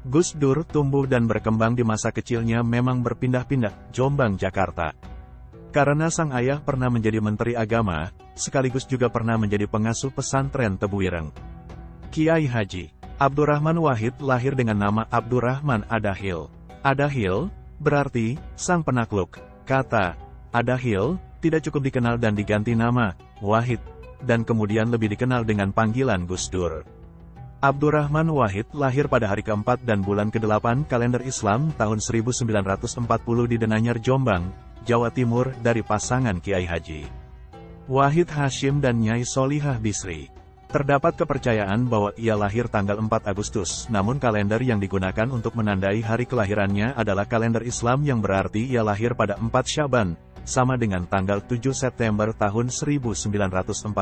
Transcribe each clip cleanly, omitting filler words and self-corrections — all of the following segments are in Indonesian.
Gus Dur tumbuh dan berkembang di masa kecilnya memang berpindah-pindah, Jombang, Jakarta. Karena sang ayah pernah menjadi Menteri Agama, sekaligus juga pernah menjadi pengasuh pesantren Tebu Ireng. Kiai Haji Abdurrahman Wahid lahir dengan nama Abdurrahman Adahil. Adahil berarti sang penakluk. Kata Adahil tidak cukup dikenal dan diganti nama Wahid, dan kemudian lebih dikenal dengan panggilan Gus Dur. Abdurrahman Wahid lahir pada hari keempat dan bulan ke-8 kalender Islam tahun 1940 di Denanyar, Jombang, Jawa Timur dari pasangan Kiai Haji Wahid Hashim dan Nyai Solihah Bisri. Terdapat kepercayaan bahwa ia lahir tanggal 4 Agustus, namun kalender yang digunakan untuk menandai hari kelahirannya adalah kalender Islam yang berarti ia lahir pada 4 Syaban, sama dengan tanggal 7 September tahun 1940.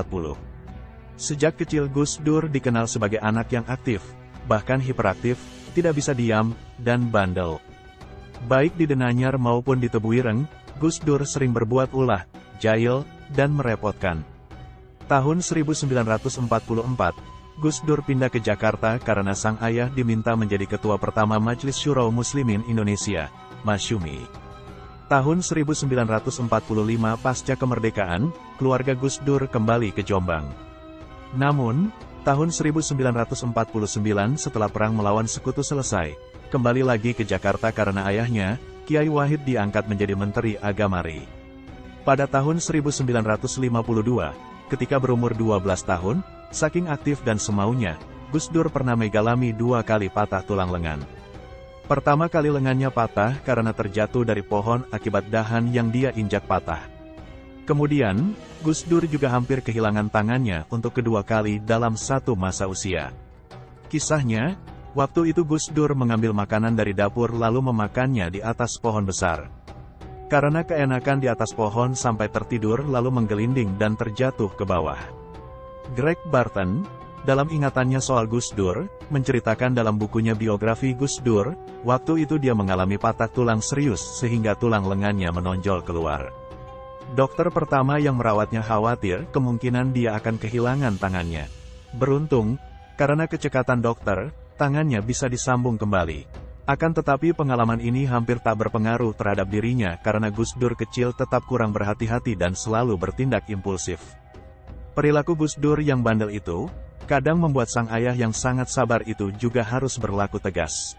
Sejak kecil Gus Dur dikenal sebagai anak yang aktif, bahkan hiperaktif, tidak bisa diam, dan bandel. Baik di Denanyar maupun di Tebu Ireng, Gus Dur sering berbuat ulah, jahil, dan merepotkan. Tahun 1944, Gus Dur pindah ke Jakarta karena sang ayah diminta menjadi ketua pertama Majelis Syuro Muslimin Indonesia, Masyumi. Tahun 1945 pasca kemerdekaan, keluarga Gus Dur kembali ke Jombang. Namun, tahun 1949 setelah perang melawan sekutu selesai, kembali lagi ke Jakarta karena ayahnya, Kiai Wahid diangkat menjadi Menteri Agama RI. Pada tahun 1952, ketika berumur 12 tahun, saking aktif dan semaunya, Gus Dur pernah mengalami 2 kali patah tulang lengan. Pertama kali lengannya patah karena terjatuh dari pohon akibat dahan yang dia injak patah. Kemudian, Gus Dur juga hampir kehilangan tangannya untuk kedua kali dalam satu masa usia. Kisahnya, waktu itu Gus Dur mengambil makanan dari dapur lalu memakannya di atas pohon besar. Karena keenakan di atas pohon sampai tertidur lalu menggelinding dan terjatuh ke bawah. Greg Barton, dalam ingatannya soal Gus Dur, menceritakan dalam bukunya biografi Gus Dur, waktu itu dia mengalami patah tulang serius sehingga tulang lengannya menonjol keluar. Dokter pertama yang merawatnya khawatir kemungkinan dia akan kehilangan tangannya. Beruntung, karena kecekatan dokter, tangannya bisa disambung kembali. Akan tetapi pengalaman ini hampir tak berpengaruh terhadap dirinya karena Gus Dur kecil tetap kurang berhati-hati dan selalu bertindak impulsif. Perilaku Gus Dur yang bandel itu, kadang membuat sang ayah yang sangat sabar itu juga harus berlaku tegas.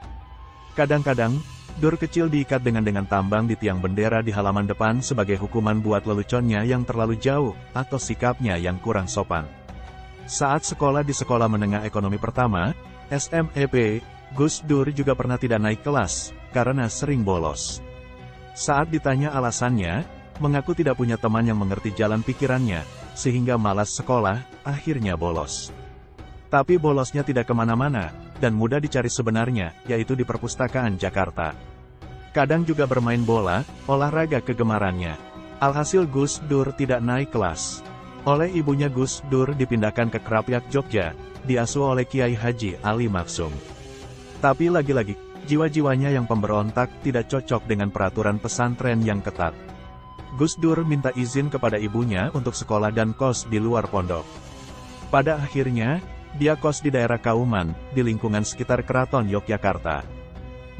Kadang-kadang, Dur kecil diikat dengan tambang di tiang bendera di halaman depan sebagai hukuman buat leluconnya yang terlalu jauh, atau sikapnya yang kurang sopan. Saat sekolah di sekolah menengah ekonomi pertama, SMEP, Gus Dur juga pernah tidak naik kelas, karena sering bolos. Saat ditanya alasannya, mengaku tidak punya teman yang mengerti jalan pikirannya, sehingga malas sekolah, akhirnya bolos. Tapi bolosnya tidak kemana-mana, dan mudah dicari sebenarnya, yaitu di perpustakaan Jakarta. Kadang juga bermain bola, olahraga kegemarannya. Alhasil Gus Dur tidak naik kelas. Oleh ibunya Gus Dur dipindahkan ke Krapyak, Jogja, diasuh oleh Kiai Haji Ali Maksum. Tapi lagi-lagi, jiwa-jiwanya yang pemberontak tidak cocok dengan peraturan pesantren yang ketat. Gus Dur minta izin kepada ibunya untuk sekolah dan kos di luar pondok. Pada akhirnya, dia kos di daerah Kauman, di lingkungan sekitar Keraton Yogyakarta.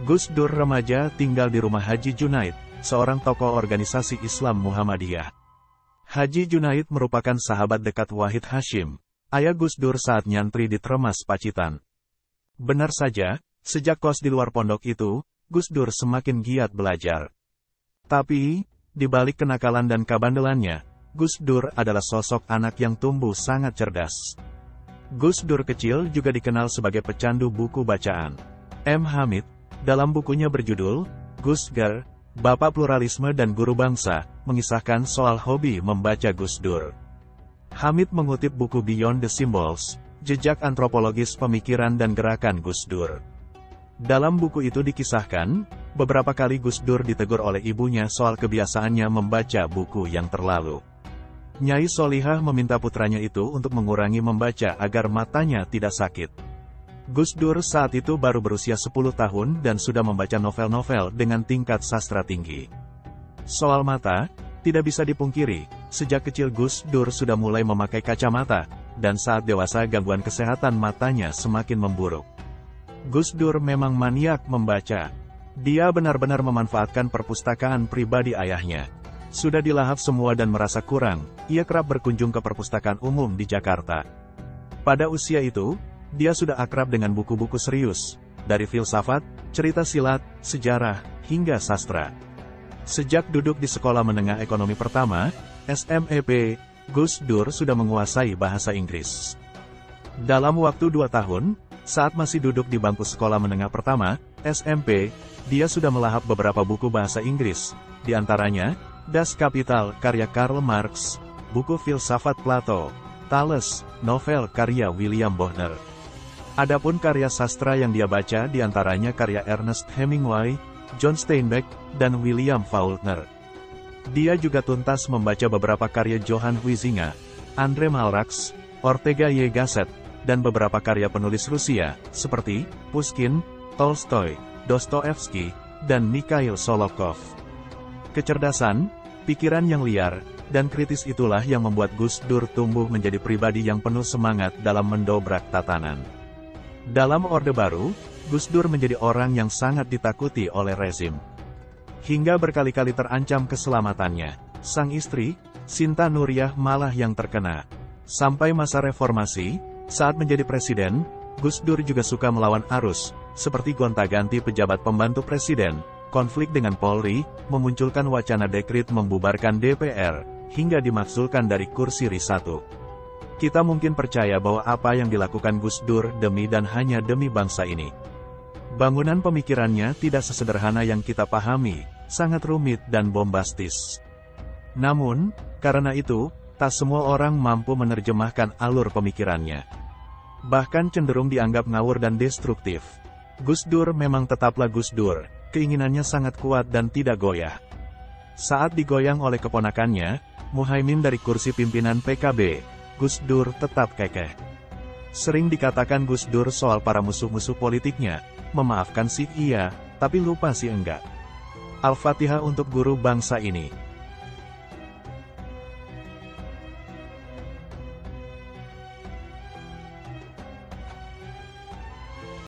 Gus Dur remaja tinggal di rumah Haji Junaid, seorang tokoh organisasi Islam Muhammadiyah. Haji Junaid merupakan sahabat dekat Wahid Hashim, ayah Gus Dur saat nyantri di Tremas, Pacitan. Benar saja, sejak kos di luar pondok itu, Gus Dur semakin giat belajar. Tapi, di balik kenakalan dan kebandelannya, Gus Dur adalah sosok anak yang tumbuh sangat cerdas. Gus Dur kecil juga dikenal sebagai pecandu buku bacaan. M. Hamid, dalam bukunya berjudul, Gus Dur, Bapak Pluralisme dan Guru Bangsa, mengisahkan soal hobi membaca Gus Dur. Hamid mengutip buku Beyond the Symbols, Jejak Antropologis Pemikiran dan Gerakan Gus Dur. Dalam buku itu dikisahkan, beberapa kali Gus Dur ditegur oleh ibunya soal kebiasaannya membaca buku yang terlalu. Nyai Solihah meminta putranya itu untuk mengurangi membaca agar matanya tidak sakit. Gus Dur saat itu baru berusia 10 tahun dan sudah membaca novel-novel dengan tingkat sastra tinggi. Soal mata, tidak bisa dipungkiri, sejak kecil Gus Dur sudah mulai memakai kacamata, dan saat dewasa gangguan kesehatan matanya semakin memburuk. Gus Dur memang maniak membaca. Dia benar-benar memanfaatkan perpustakaan pribadi ayahnya. Sudah dilahap semua dan merasa kurang, ia kerap berkunjung ke perpustakaan umum di Jakarta. Pada usia itu, dia sudah akrab dengan buku-buku serius, dari filsafat, cerita silat, sejarah, hingga sastra. Sejak duduk di Sekolah Menengah Ekonomi Pertama, SMEP, Gus Dur sudah menguasai bahasa Inggris. Dalam waktu 2 tahun, saat masih duduk di bangku Sekolah Menengah Pertama, SMP, dia sudah melahap beberapa buku bahasa Inggris, di antaranya, Das Kapital karya Karl Marx, buku filsafat Plato, Thales, novel karya William Faulkner. Adapun karya sastra yang dia baca di antaranya karya Ernest Hemingway, John Steinbeck, dan William Faulkner. Dia juga tuntas membaca beberapa karya Johann Huizinga, André Malraux, Ortega y Gasset, dan beberapa karya penulis Rusia, seperti Pushkin, Tolstoy, Dostoevsky, dan Mikhail Sholokhov. Kecerdasan, pikiran yang liar, dan kritis itulah yang membuat Gus Dur tumbuh menjadi pribadi yang penuh semangat dalam mendobrak tatanan. Dalam Orde Baru, Gus Dur menjadi orang yang sangat ditakuti oleh rezim. Hingga berkali-kali terancam keselamatannya. Sang istri, Sinta Nuriyah malah yang terkena. Sampai masa reformasi, saat menjadi presiden, Gus Dur juga suka melawan arus, seperti gonta-ganti pejabat pembantu presiden, konflik dengan Polri, memunculkan wacana dekret membubarkan DPR, hingga dimakzulkan dari kursi RI 1. Kita mungkin percaya bahwa apa yang dilakukan Gus Dur demi dan hanya demi bangsa ini. Bangunan pemikirannya tidak sesederhana yang kita pahami, sangat rumit dan bombastis. Namun, karena itu, tak semua orang mampu menerjemahkan alur pemikirannya. Bahkan cenderung dianggap ngawur dan destruktif. Gus Dur memang tetaplah Gus Dur, keinginannya sangat kuat dan tidak goyah. Saat digoyang oleh keponakannya, Muhaimin dari kursi pimpinan PKB, Gus Dur tetap kekeh. Sering dikatakan Gus Dur soal para musuh-musuh politiknya, memaafkan sih iya, tapi lupa sih enggak. Al-Fatihah untuk guru bangsa ini.